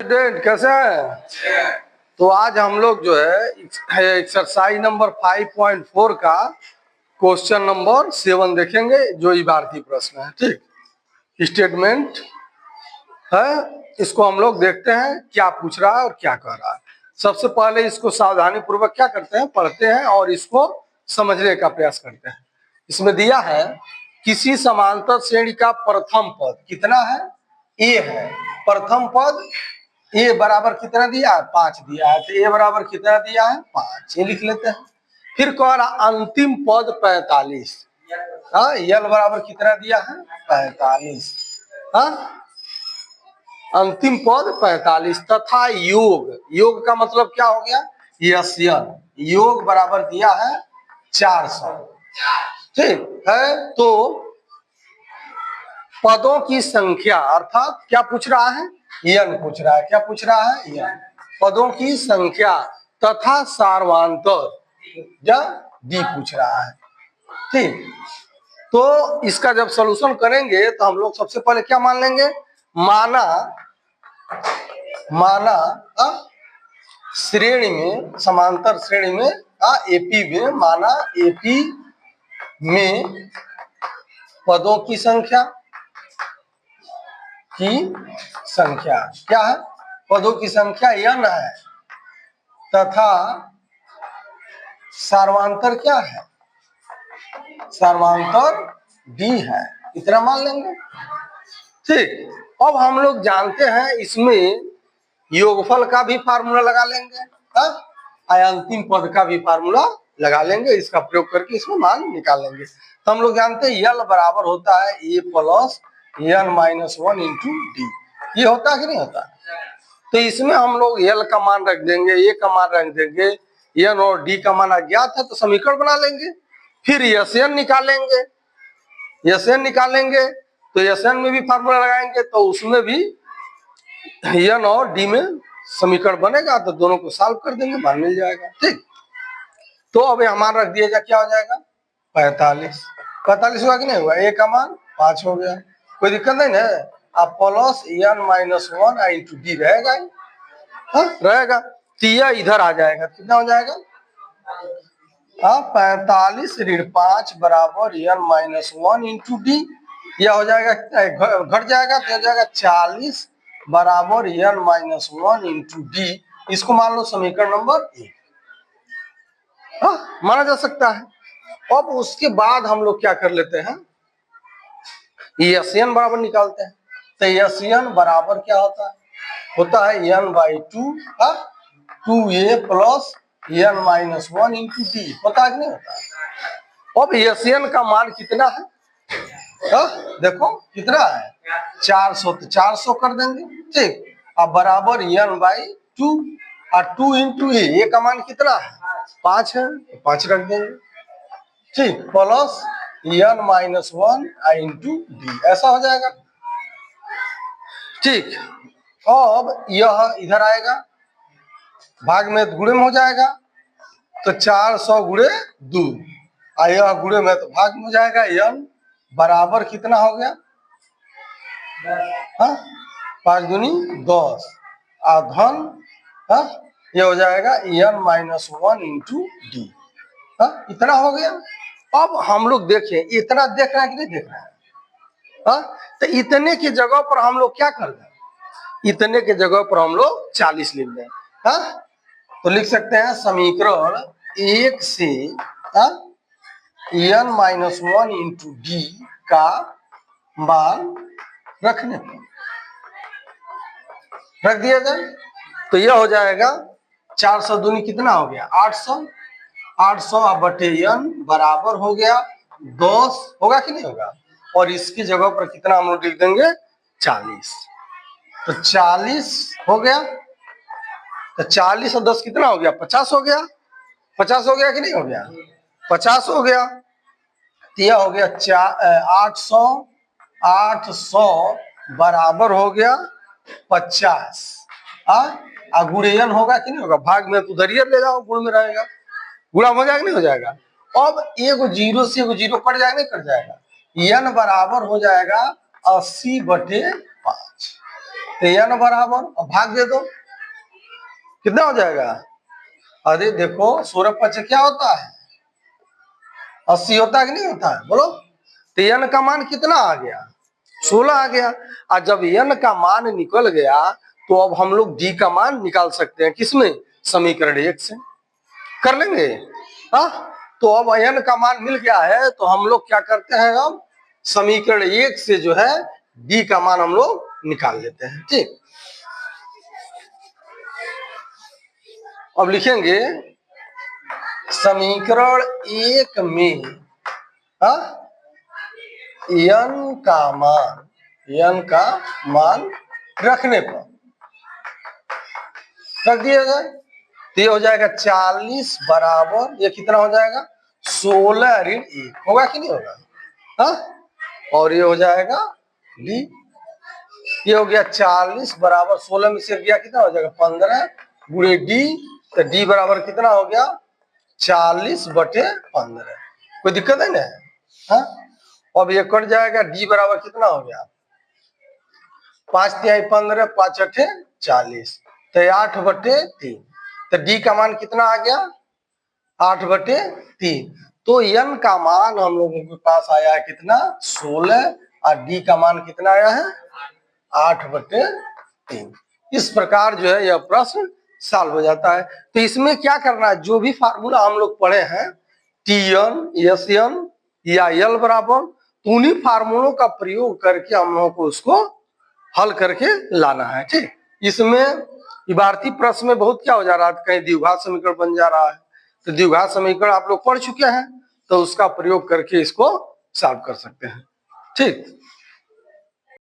Student कैसे हैं? तो आज हम लोग जो है एक्सरसाइज नंबर 5.4 का क्वेश्चन नंबर 7 देखेंगे, जो इबारती प्रश्न है। ठीक, स्टेटमेंट है, इसको हम लोग देखते हैं क्या पूछ रहा है और क्या कह रहा है। सबसे पहले इसको सावधानी पूर्वक क्या करते हैं, पढ़ते हैं और इसको समझने का प्रयास करते हैं। इसमें दिया है किसी समांतर श्रेणी का प्रथम पद कितना है, ए है। प्रथम पद ए बराबर कितना दिया है, 5 दिया है। तो ए बराबर कितना दिया है, 5, ये लिख लेते हैं। फिर कह रहा अंतिम पद 45, यल बराबर कितना दिया है, 45। अंतिम पद 45 तथा योग, योग का मतलब क्या हो गया, यस्यन, योग बराबर दिया है 400। ठीक है, तो पदों की संख्या अर्थात क्या पूछ रहा है, यन पूछ रहा है। क्या पूछ रहा है, यन, पदों की संख्या तथा सार्वधातुक डी पूछ रहा है। ठीक, तो इसका जब सॉल्यूशन करेंगे तो हम लोग सबसे पहले क्या मान लेंगे, माना श्रेणी में, समांतर श्रेणी में एपी में, माना एपी में पदों की संख्या क्या है, पदों की संख्या n है तथा सार्वधातुक क्या है, सार्वधातुक d है, इतना मान लेंगे। ठीक, अब हम लोग जानते हैं इसमें योगफल का भी फार्मूला लगा लेंगे, अंतिम पद का भी फार्मूला लगा लेंगे। इसका प्रयोग करके इसमें मान निकाल लेंगे। तो हम लोग जानते हैं यल बराबर होता है ए प्लस n-1 इंटू डी, ये होता है कि नहीं होता। तो इसमें हम लोग यल का मान रख देंगे, ए का मान रख देंगे, एन और डी का मान अज्ञात है तो समीकरण बना लेंगे। फिर यसन निकालेंगे, तो यसन में भी फार्मूला लगाएंगे तो उसमें भी एन और डी में समीकरण बनेगा, तो दोनों को सॉल्व कर देंगे, मान मिल जाएगा। ठीक, तो अब हमारा रख दिया जाए, क्या हो जाएगा, 45 हुआ कि नहीं हुआ, ए का मान 5 हो गया, कोई दिक्कत नहीं है। अब प्लस n-1 इंटू डी रहेगा, रहेगा, तो यह इधर आ जाएगा, कितना हो जाएगा, 45 ऋण 5 बराबर n-1 इंटू डी, यह हो जाएगा, घट जाएगा तो हो जाएगा 40 बराबर n-1 इंटू डी। इसको मान लो समीकरण नंबर 1 माना जा सकता है। अब उसके बाद हम लोग क्या कर लेते हैं, यसन बराबर निकालते हैं। तो यसन बराबर क्या होता है n/2 2a plus n-1 into D, होता है कि नहीं होता। अब यसन का मान कितना है, देखो कितना है, 400, तो 400 कर देंगे। ठीक, अब बराबर n/2 और 2 इंटू ए का मान कितना है, 5 है, 5 रख देंगे। ठीक, प्लस n-1 इंटू डी, ऐसा हो जाएगा। ठीक, अब यह इधर आएगा, भाग में गुणे में हो जाएगा, तो 400 गुणे 2, यह गुणे में तो भाग में हो जाएगा। n बराबर कितना हो गया, 5 दूनी 10, धन यह हो जाएगा n-1 इंटू डी, इतना हो गया। अब हम लोग देखें, इतना देख रहे हैं कि नहीं देख रहे हैं, तो इतने की जगह पर हम लोग क्या कर दें, इतने के जगह पर हम लोग 40 लिख दें। तो लिख सकते हैं समीकरण 1 से n-1 इंटू डी का मान रखने पर रख दिया जाए, तो यह हो जाएगा 400 दूनी कितना हो गया, 800 बटे n बराबर हो गया 10, होगा कि नहीं होगा। और इसकी जगह पर कितना हम लोग लिख देंगे, 40, तो 40 हो गया, तो 40 और 10 कितना हो गया, 50 हो गया, 50 हो गया कि नहीं हो गया, 50 हो गया। तो यह हो गया 800 बराबर हो गया 50, गुणे n होगा कि नहीं होगा, भाग में तो उधर ले जाओ, गुण में रहेगा, गुणा हो जाएगा नहीं हो जाएगा। अब एगो जीरो से एगो जीरो कट जाएगा नहीं कट जाएगा, n बराबर हो जाएगा 80 बटे 5, तो n बराबर, अब भाग दे दो, कितना हो जाएगा? अरे देखो 16 5 क्या होता है? 80 होता है कि नहीं होता है, बोलो। तो n का मान कितना आ गया? 16 आ गया। और जब n का मान निकल गया तो अब हम लोग d का मान निकाल सकते हैं, किसमें? समीकरण 1 से। कर लेंगे, हाँ। तो अब n का मान मिल गया है तो हम लोग क्या करते हैं, अब समीकरण 1 से जो है d का मान हम लोग निकाल लेते हैं, ठीक। अब लिखेंगे समीकरण 1 में n का मान रखने पर रख दिया जाए तो ये हो जाएगा 40 बराबर, ये कितना हो जाएगा? 16 ऋण 1 होगा कि नहीं होगा, हाँ। और ये हो जाएगा डी, ये हो गया 40 बराबर 16 में से गया कितना हो जाएगा? 15 गुणे डी, तो डी बराबर कितना हो गया? 40/15। कोई दिक्कत है ना, हाँ। अब ये कट जाएगा, डी बराबर कितना हो गया? 5 तिहाई 15, 5 अठे 40, तो 8/3। तो डी का मान कितना आ गया? 8/3। तो n का मान हम लोगों के पास आया है कितना? 16, और डी का मान कितना आया है? 8/3। इस प्रकार जो है यह प्रश्न सॉल्व हो जाता है। तो इसमें क्या करना है, जो भी फार्मूला हम लोग पढ़े हैं Tn, Sn या L बराबर, उन्हीं फार्मूलों का प्रयोग करके हम लोगों को उसको हल करके लाना है, ठीक। इसमें इबारती प्रश्न में बहुत क्या हो जा रहा है, कहीं द्विघात समीकरण बन जा रहा है, तो द्विघात समीकरण आप लोग पढ़ चुके हैं, तो उसका प्रयोग करके इसको सॉल्व कर सकते हैं, ठीक।